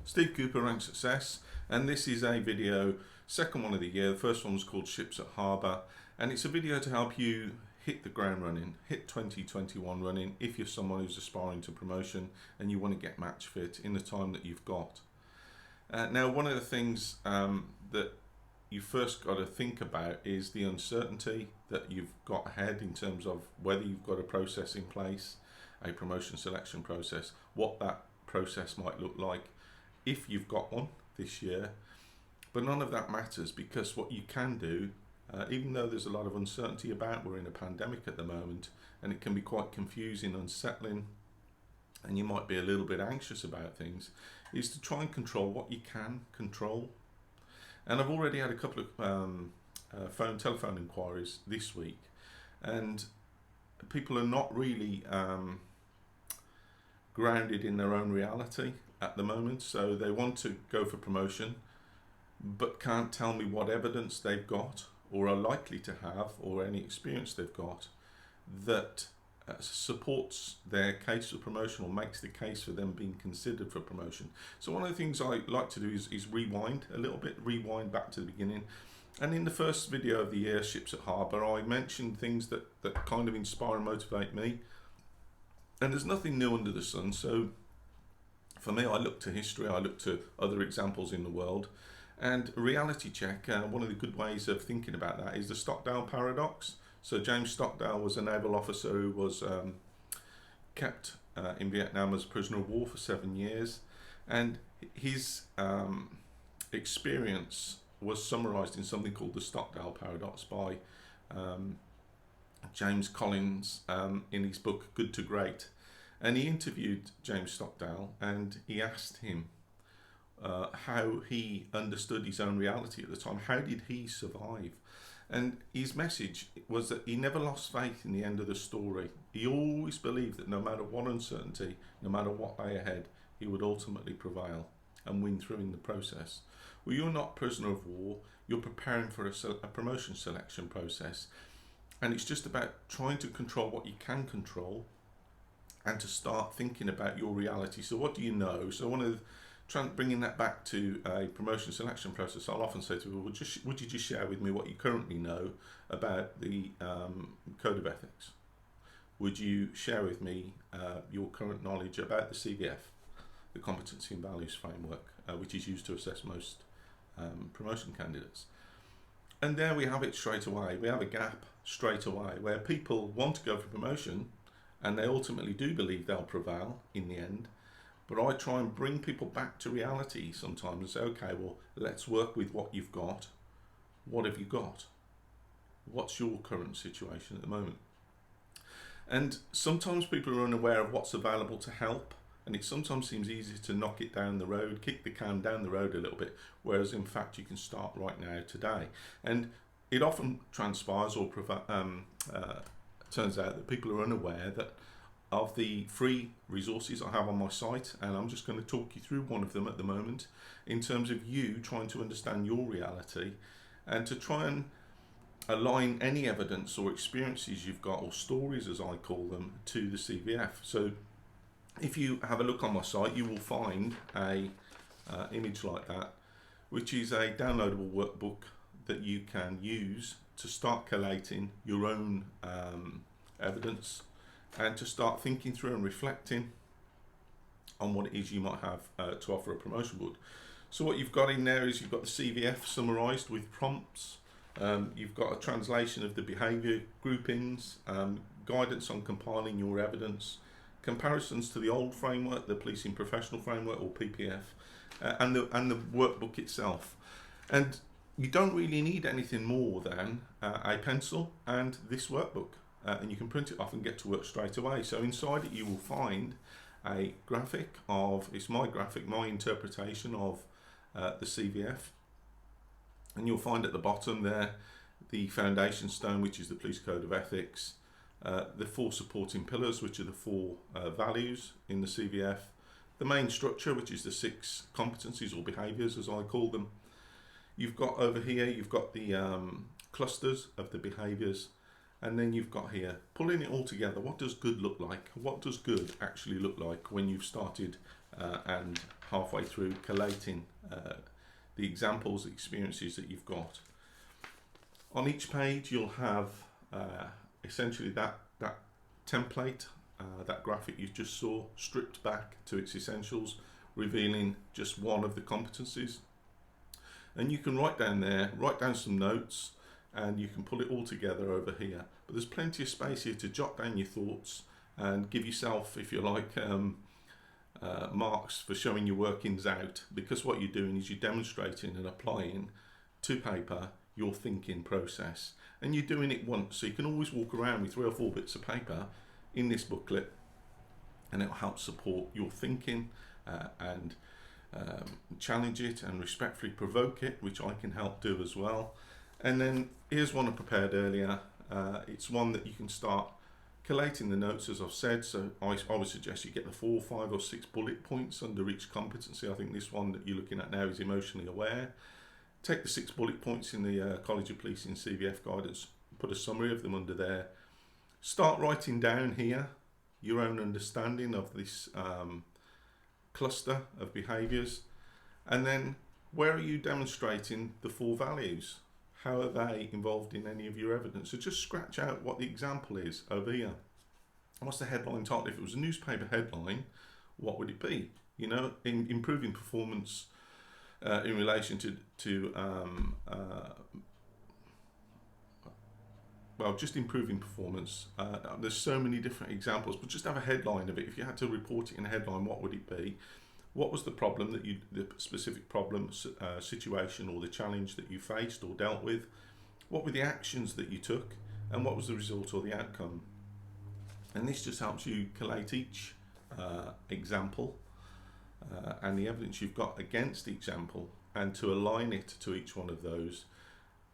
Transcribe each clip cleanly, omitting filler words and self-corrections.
Steve Cooper, Rank Success, and this is a video, second one of the year. The first one was called Ships at Harbour, and it's a video to help you hit the ground running, hit 2021 running if you're someone who's aspiring to promotion and you want to get match fit in the time that you've got. Now, one of the things that you first got to think about is the uncertainty that you've got ahead in terms of whether you've got a process in place, a promotion selection process, what that process might look like if you've got one this year. But none of that matters, because what you can do, even though there's a lot of uncertainty about, we're in a pandemic at the moment and it can be quite confusing, unsettling, and you might be a little bit anxious about things, is to try and control what you can control. And I've already had a couple of telephone inquiries this week, and people are not really grounded in their own reality at the moment. So they want to go for promotion but can't tell me what evidence they've got or are likely to have, or any experience they've got that supports their case for promotion or makes the case for them being considered for promotion. So one of the things I like to do is rewind a little bit, rewind back to the beginning. And in the first video of the year, Ships at Harbour, I mentioned things that kind of inspire and motivate me. And there's nothing new under the sun. So for me, I look to history, I look to other examples in the world. And a reality check, one of the good ways of thinking about that is the Stockdale Paradox. So James Stockdale was a naval officer who was kept in Vietnam as a prisoner of war for 7 years. And his experience was summarised in something called the Stockdale Paradox by James Collins in his book Good to Great. And he interviewed James Stockdale and he asked him how he understood his own reality at the time. How did he survive? And his message was that he never lost faith in the end of the story. He always believed that no matter what uncertainty, no matter what lay ahead, he would ultimately prevail and win through in the process. Well, you're not prisoner of war, you're preparing for a promotion selection process. And it's just about trying to control what you can control and to start thinking about your reality. So what do you know? So one of the bringing that back to a promotion selection process, I'll often say to people, would you just share with me what you currently know about the Code of Ethics? Would you share with me your current knowledge about the CVF, the Competency and Values Framework, which is used to assess most promotion candidates? And there we have it straight away. We have a gap straight away where people want to go for promotion and they ultimately do believe they'll prevail in the end. But I try and bring people back to reality sometimes and say, okay, well, let's work with what you've got. What have you got? What's your current situation at the moment? And sometimes people are unaware of what's available to help, and it sometimes seems easy to knock it down the road, kick the can down the road a little bit, whereas in fact you can start right now, today. And it often transpires or turns out that people are unaware that of the free resources I have on my site, and I'm just going to talk you through one of them at the moment in terms of you trying to understand your reality and to try and align any evidence or experiences you've got, or stories as I call them, to the CVF. So if you have a look on my site, you will find a image like that, which is a downloadable workbook that you can use to start collating your own evidence and to start thinking through and reflecting on what it is you might have to offer a promotion board. So what you've got in there is you've got the CVF summarised with prompts, you've got a translation of the behaviour groupings, guidance on compiling your evidence, comparisons to the old framework, the Policing Professional Framework or PPF, and the workbook itself. And you don't really need anything more than a pencil and this workbook. And you can print it off and get to work straight away. So inside it you will find a graphic of, it's my graphic, my interpretation of the CVF. And you'll find at the bottom there the foundation stone, which is the Police Code of Ethics, the 4 supporting pillars, which are the 4 values in the CVF, the main structure, which is the 6 competencies or behaviours as I call them. You've got over here, you've got the clusters of the behaviours, And then you've got here, pulling it all together. What does good look like? What does good actually look like when you've started and halfway through collating the examples, the experiences that you've got? On each page, you'll have essentially that template, that graphic you just saw, stripped back to its essentials, revealing just one of the competencies. And you can write down some notes, and you can pull it all together over here. But there's plenty of space here to jot down your thoughts and give yourself, if you like, marks for showing your workings out, because what you're doing is you're demonstrating and applying to paper your thinking process, and you're doing it once, so you can always walk around with 3 or 4 bits of paper in this booklet, and it'll help support your thinking and challenge it and respectfully provoke it, which I can help do as well. And then here's one I prepared earlier. It's one that you can start collating the notes, as I've said. So I would suggest you get the 4, 5 or 6 bullet points under each competency. I think this one that you're looking at now is emotionally aware. Take the 6 bullet points in the College of Policing CVF guidance, put a summary of them under there. Start writing down here your own understanding of this cluster of behaviours, and then where are you demonstrating the 4 values? How are they involved in any of your evidence? So just scratch out what the example is over here. What's the headline title? If it was a newspaper headline, what would it be? You know, improving performance in relation to well, just improving performance. There's so many different examples, but just have a headline of it. If you had to report it in a headline, what would it be? What was the problem that the specific problem, situation, or the challenge that you faced or dealt with? What were the actions that you took, and what was the result or the outcome? And this just helps you collate each example and the evidence you've got against the example, and to align it to each one of those,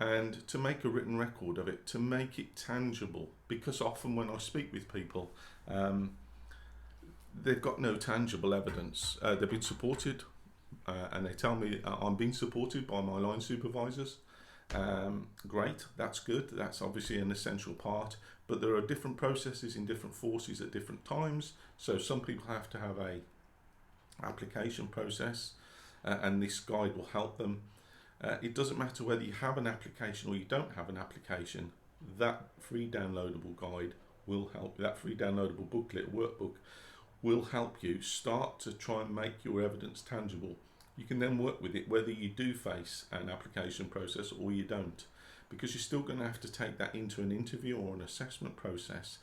and to make a written record of it, to make it tangible. Because often when I speak with people, they've got no tangible evidence. They've been supported, and they tell me I'm being supported by my line supervisors. Great, that's good. That's obviously an essential part. But there are different processes in different forces at different times. So some people have to have a application process, and this guide will help them. It doesn't matter whether you have an application or you don't have an application. That free downloadable guide will help. That free downloadable booklet, workbook, will help you start to try and make your evidence tangible. You can then work with it whether you do face an application process or you don't, because you're still going to have to take that into an interview or an assessment process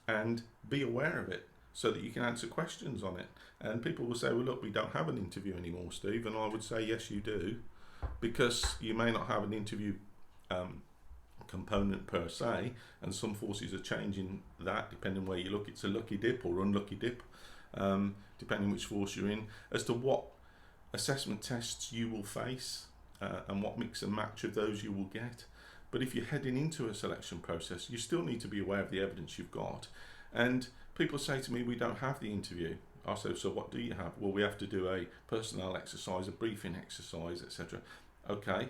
and be aware of it so that you can answer questions on it. And people will say, well, look, we don't have an interview anymore, Steve. And I would say, yes, you do, because you may not have an interview component per se, and some forces are changing that depending where you look. It's a lucky dip or unlucky dip, depending which force you're in, as to what assessment tests you will face and what mix and match of those you will get. But if you're heading into a selection process, you still need to be aware of the evidence you've got. And people say to me, we don't have the interview. I say, so what do you have? Well, we have to do a personnel exercise, a briefing exercise, etc. Okay,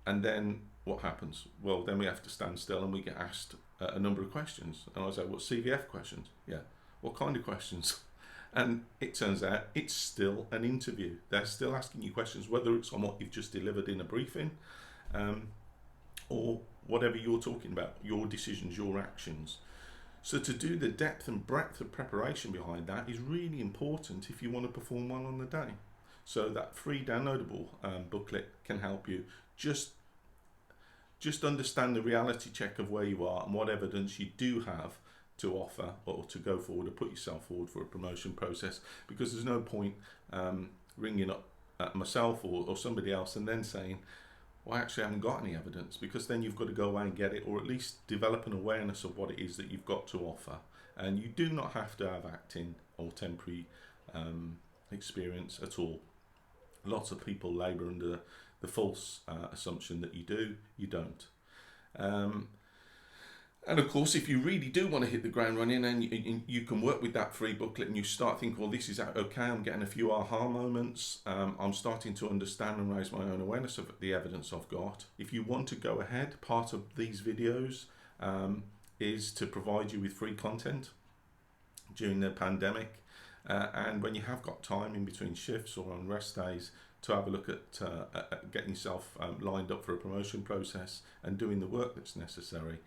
and then what happens? Well, then we have to stand still and we get asked a number of questions. And I say, what, CVF questions? Yeah. What kind of questions? And it turns out it's still an interview. They're still asking you questions, whether it's on what you've just delivered in a briefing, or whatever you're talking about, your decisions, your actions. So to do the depth and breadth of preparation behind that is really important if you want to perform well on the day. So that free downloadable booklet can help you just understand the reality check of where you are and what evidence you do have to offer or to go forward or put yourself forward for a promotion process, because there's no point ringing up myself or somebody else and then saying, well, I actually haven't got any evidence, because then you've got to go away and get it, or at least develop an awareness of what it is that you've got to offer. And you do not have to have acting or temporary experience at all. Lots of people labour under the false assumption that you do. You don't. And of course, if you really do want to hit the ground running, and you can work with that free booklet and you start thinking, well, this is okay, I'm getting a few aha moments, I'm starting to understand and raise my own awareness of the evidence I've got. If you want to go ahead, part of these videos is to provide you with free content during the pandemic, and when you have got time in between shifts or on rest days, to have a look at getting yourself lined up for a promotion process and doing the work that's necessary.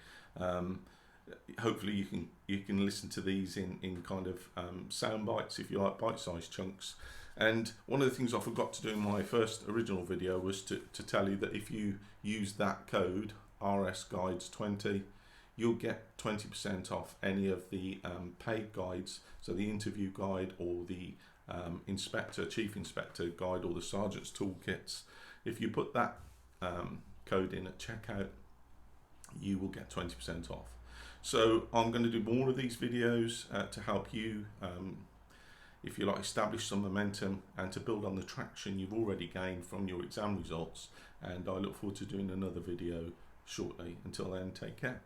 Hopefully you can listen to these in kind of sound bites, if you like, bite-sized chunks. And one of the things I forgot to do in my first original video was to tell you that if you use that code RSGuides20, you'll get 20% off any of the paid guides, so the interview guide or the chief inspector guide or the sergeant's toolkits. If you put that code in at checkout, you will get 20% off. So I'm going to do more of these videos to help you, if you like, establish some momentum and to build on the traction you've already gained from your exam results. And I look forward to doing another video shortly. Until then, take care.